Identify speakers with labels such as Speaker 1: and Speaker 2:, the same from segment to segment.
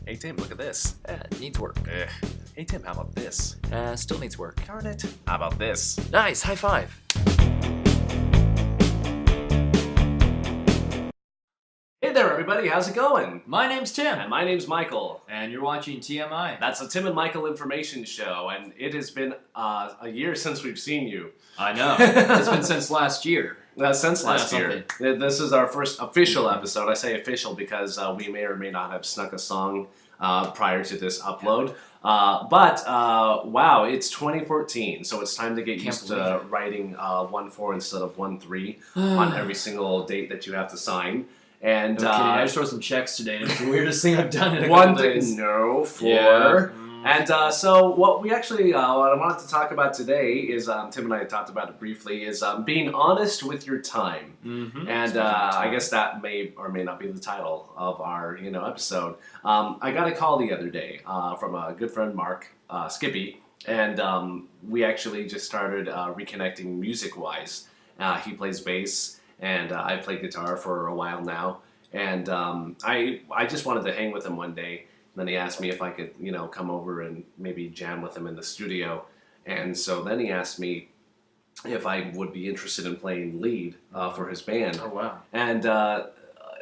Speaker 1: Hey Tim, look at this.
Speaker 2: Needs work.
Speaker 1: Hey Tim, how about this?
Speaker 2: Still needs work.
Speaker 1: Darn it. How about this?
Speaker 2: Nice, high five.
Speaker 1: Hey there everybody, how's it going?
Speaker 2: My name's Tim.
Speaker 1: And my name's Michael.
Speaker 2: And you're watching TMI.
Speaker 1: That's the Tim and Michael Information Show, and it has been a year since we've seen you.
Speaker 2: I know. It's been since last year.
Speaker 1: Since last year.
Speaker 2: Something.
Speaker 1: This is our first official episode. I say official because we may or may not have snuck a song prior to this upload. Wow, it's 2014, so it's time to get used to writing 1-4 instead of 1-3 on every single date that you have to sign. And
Speaker 2: I just wrote some checks today, and it's the weirdest thing I've done in a couple days.
Speaker 1: No, 4.
Speaker 2: Yeah.
Speaker 1: And so what we actually, what I wanted to talk about today is, Tim and I talked about it briefly, is being honest with your time.
Speaker 2: Mm-hmm.
Speaker 1: And I guess that may or may not be the title of our episode. I got a call the other day from a good friend, Mark, Skippy, and we actually just started reconnecting music-wise. He plays bass, and I play guitar for a while now. And I just wanted to hang with him one day. Then he asked me if I could, come over and maybe jam with him in the studio. And so then he asked me if I would be interested in playing lead for his band.
Speaker 2: Oh, wow.
Speaker 1: And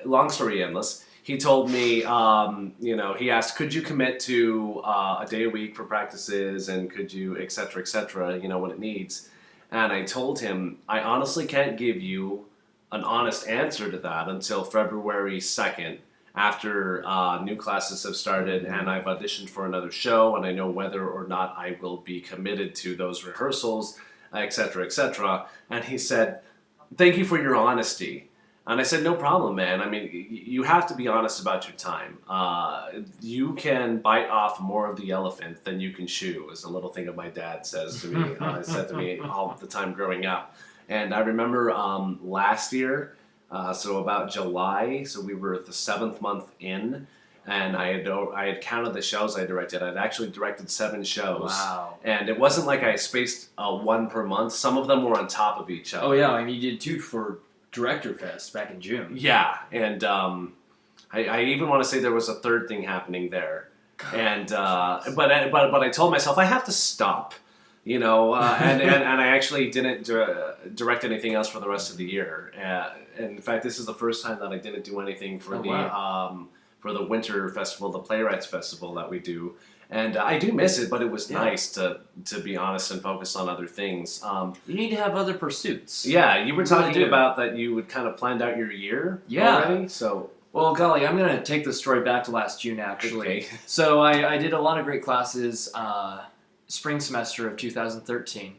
Speaker 1: long story endless, he told me, he asked, could you commit to a day a week for practices and could you, et cetera, when it needs. And I told him, I honestly can't give you an honest answer to that until February 2nd. After new classes have started and I've auditioned for another show and I know whether or not I will be committed to those rehearsals, et cetera, and he said, thank you for your honesty. And I said, no problem, man. I mean, you have to be honest about your time. You can bite off more of the elephant than you can chew, is a little thing that my dad says to me, said to me all the time growing up. And I remember last year, so about July, so we were the 7th month in, and I had counted the shows I directed. I'd actually directed 7 shows.
Speaker 2: Wow.
Speaker 1: And it wasn't like I spaced one per month. Some of them were on top of each other.
Speaker 2: Oh, yeah, I mean, you did 2 for Director Fest back in June.
Speaker 1: Yeah, and I even want to say there was a 3rd thing happening there. And but I told myself I have to stop. And I actually didn't direct anything else for the rest of the year. And in fact, this is the first time that I didn't do anything for for the winter festival, the Playwrights Festival that we do. And I do miss it, but it was nice to be honest and focus on other things.
Speaker 2: You need to have other pursuits.
Speaker 1: Yeah, you were talking about that you would kind of planned out your year already. So.
Speaker 2: Well, golly, I'm going to take the story back to last June, actually.
Speaker 1: Okay.
Speaker 2: So I did a lot of great classes spring semester of 2013,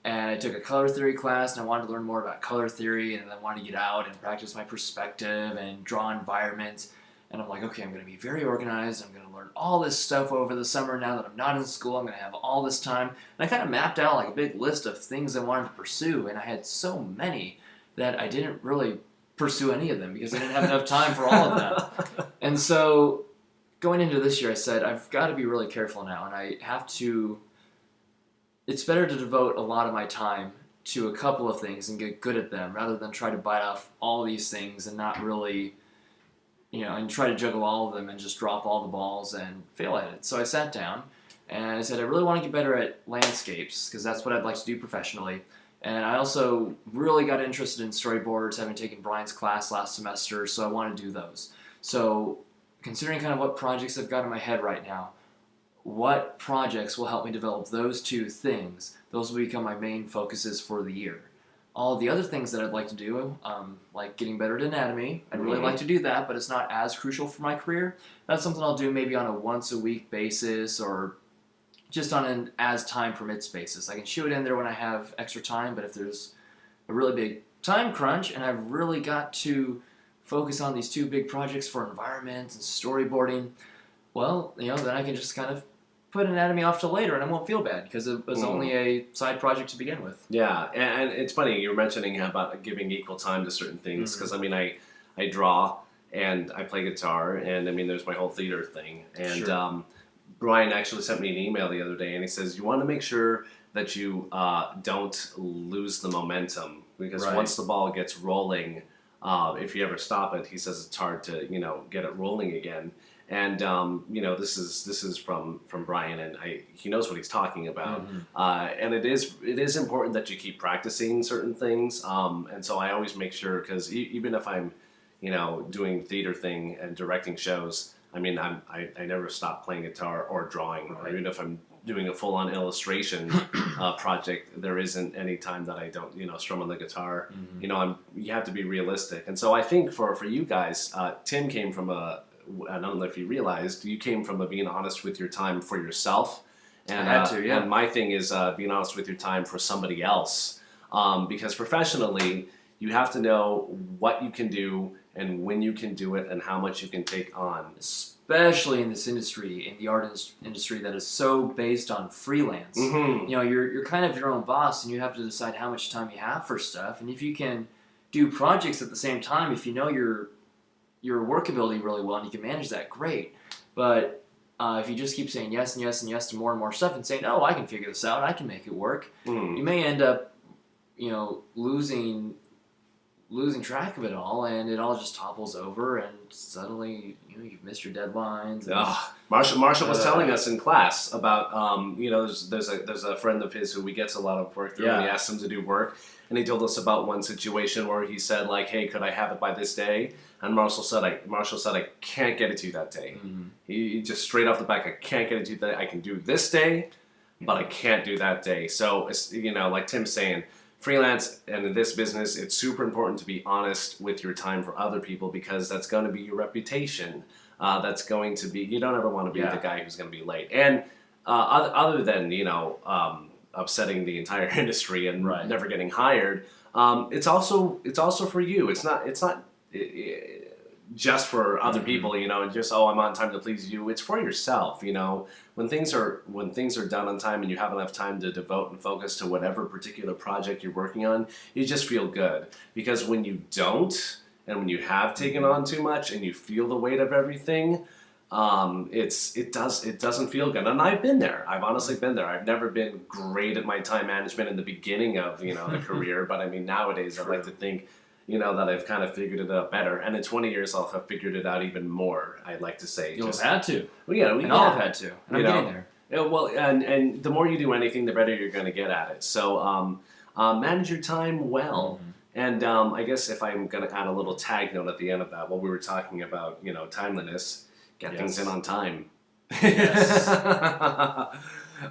Speaker 2: and I took a color theory class, and I wanted to learn more about color theory, and I wanted to get out and practice my perspective and draw environments. And I'm like, okay, I'm going to be very organized. I'm going to learn all this stuff over the summer. Now that I'm not in school, I'm going to have all this time. And I kind of mapped out like a big list of things I wanted to pursue, and I had so many that I didn't really pursue any of them because I didn't have enough time for all of them. And so going into this year, I said, I've got to be really careful now, and I have to... It's better to devote a lot of my time to a couple of things and get good at them rather than try to bite off all these things and not really, and try to juggle all of them and just drop all the balls and fail at it. So I sat down and I said, I really want to get better at landscapes because that's what I'd like to do professionally. And I also really got interested in storyboards, having taken Brian's class last semester, so I want to do those. So considering kind of what projects I've got in my head right now, what projects will help me develop those 2 things? Those will become my main focuses for the year. All the other things that I'd like to do, like getting better at anatomy, I'd really like to do that, but it's not as crucial for my career. That's something I'll do maybe on a once-a-week basis or just on an as time permits basis. I can shoot it in there when I have extra time, but if there's a really big time crunch and I've really got to focus on these 2 big projects for environment and storyboarding, well, then I can just kind of put anatomy off to later and I won't feel bad because it was only a side project to begin with.
Speaker 1: Yeah, and it's funny, you were mentioning about giving equal time to certain things because, I draw and I play guitar and, there's my whole theater thing. And Brian actually sent me an email the other day and he says, you want to make sure that you don't lose the momentum because once the ball gets rolling, if you ever stop it, he says it's hard to, get it rolling again. And this is from Brian, and he knows what he's talking about. And it is important that you keep practicing certain things. And so I always make sure, because even if I'm doing theater thing and directing shows, I mean I never stop playing guitar or drawing, or even if I'm doing a full-on illustration project, there isn't any time that I don't strum on the guitar. You have to be realistic. And so I think for you guys, Tim came from I don't know if you realized, you came from being honest with your time for yourself. And,
Speaker 2: I had to, yeah.
Speaker 1: And my thing is being honest with your time for somebody else. Because professionally, you have to know what you can do and when you can do it and how much you can take on.
Speaker 2: Especially in this industry, in the art industry that is so based on freelance. You're kind of your own boss, and you have to decide how much time you have for stuff. And if you can do projects at the same time, if you know your workability really well and you can manage that, great. But if you just keep saying yes and yes and yes to more and more stuff and saying, oh, I can figure this out, I can make it work, you may end up, losing track of it all, and it all just topples over, and suddenly you've missed your deadlines. And,
Speaker 1: Marshall was telling us in class about there's a friend of his who he gets a lot of work through, and he asks him to do work, and he told us about one situation where he said, like, hey, could I have it by this day? And Marshall said I can't get it to you that day. He just straight off the back, I can't get it to you that day. I can do this day, but I can't do that day. So it's, like Tim's saying, freelance and in this business, it's super important to be honest with your time for other people, because that's going to be your reputation. That's going to be, you don't ever want to be the guy who's going to be late. And other than, upsetting the entire industry and never getting hired, it's also for you. It's not just for other people, and just, I'm on time to please you. It's for yourself, When things are done on time and you have enough time to devote and focus to whatever particular project you're working on, you just feel good. Because when you don't, and when you have taken on too much and you feel the weight of everything, it doesn't feel good. And I've been there. I've honestly been there. I've never been great at my time management in the beginning of the career, but I mean nowadays I'd like to think that I've kind of figured it out better. And in 20 years, I'll have figured it out even more, I'd like to say.
Speaker 2: You'll have had to.
Speaker 1: We
Speaker 2: all have had to. And I'm getting there.
Speaker 1: Yeah, well, and the more you do anything, the better you're going to get at it. So manage your time well. And I guess if I'm going to add a little tag note at the end of that, while we were talking about, timeliness, get things in on time.
Speaker 2: Yes.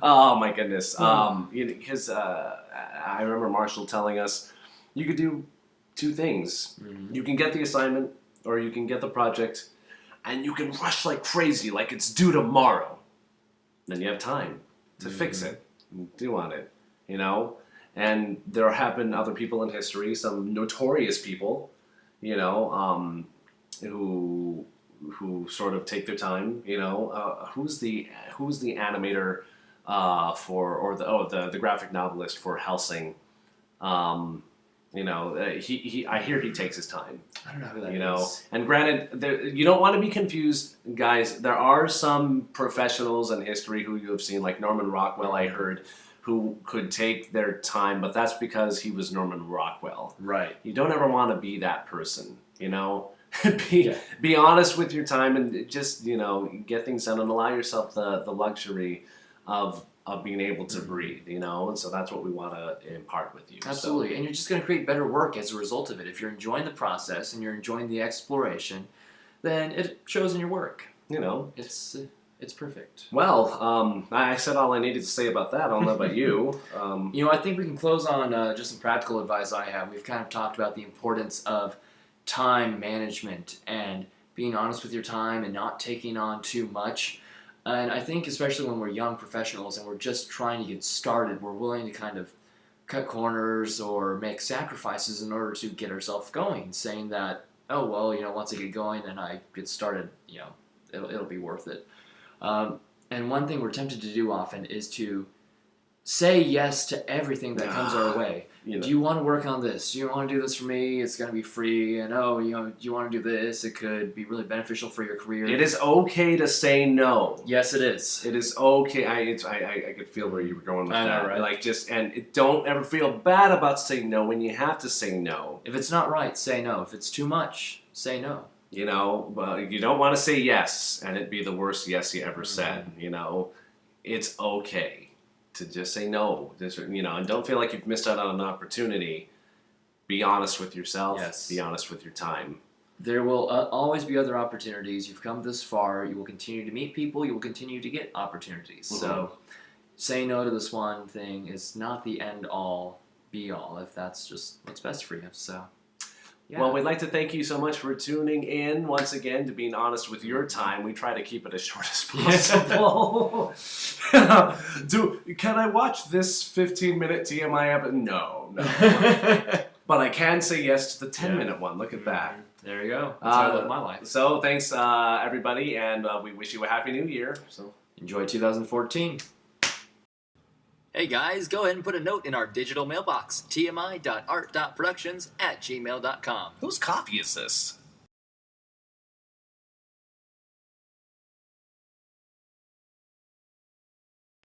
Speaker 1: Oh, my goodness. Because I remember Marshall telling us you could do two things. You can get the assignment, or you can get the project, and you can rush like crazy, like it's due tomorrow. Then you have time to fix it, and do on it, And there have been other people in history, some notorious people, who sort of take their time. Who's the animator the graphic novelist for Hellsing? I hear he takes his time.
Speaker 2: I don't know who that is.
Speaker 1: And granted, you don't want to be confused, guys. There are some professionals in history who you have seen, like Norman Rockwell, I heard, who could take their time, but that's because he was Norman Rockwell.
Speaker 2: Right.
Speaker 1: You don't ever want to be that person, Be honest with your time and just, get things done and allow yourself the luxury of being able to breathe, and so that's what we want to impart with you.
Speaker 2: Absolutely, and you're just going to create better work as a result of it. If you're enjoying the process and you're enjoying the exploration, then it shows in your work. It's perfect.
Speaker 1: Well, I said all I needed to say about that. I don't know about you.
Speaker 2: I think we can close on just some practical advice I have. We've kind of talked about the importance of time management and being honest with your time and not taking on too much. And I think especially when we're young professionals and we're just trying to get started, we're willing to kind of cut corners or make sacrifices in order to get ourselves going, saying that, oh, well, once I get going and I get started, it'll be worth it. And one thing we're tempted to do often is to say yes to everything that comes our way. Do you want to work on this? Do you want to do this for me? It's going to be free. And do you want to do this? It could be really beneficial for your career.
Speaker 1: It is okay to say no.
Speaker 2: Yes, it is.
Speaker 1: It is okay. I could feel where you were going with that.
Speaker 2: Know,
Speaker 1: right? Don't ever feel bad about saying no when you have to say no.
Speaker 2: If it's not right, say no. If it's too much, say no.
Speaker 1: You know, you don't want to say yes and it be the worst yes you ever said. You know, it's okay to just say no. You know, and don't feel like you've missed out on an opportunity. Be honest with yourself.
Speaker 2: Yes.
Speaker 1: Be honest with your time.
Speaker 2: There will always be other opportunities. You've come this far. You will continue to meet people. You will continue to get opportunities. So saying no to this one thing is not the end all be all if that's just what's best for you. So, yeah.
Speaker 1: Well, we'd like to thank you so much for tuning in once again to being honest with your time. We try to keep it as short as possible. Can I watch this 15-minute TMI episode? No. But I can say yes to the 10-minute one. Look at that.
Speaker 2: There you go. That's how I live my life.
Speaker 1: So thanks, everybody, and we wish you a happy new year. So
Speaker 2: enjoy 2014.
Speaker 3: Hey guys, go ahead and put a note in our digital mailbox, tmi.art.productions@gmail.com.
Speaker 1: whose coffee is this?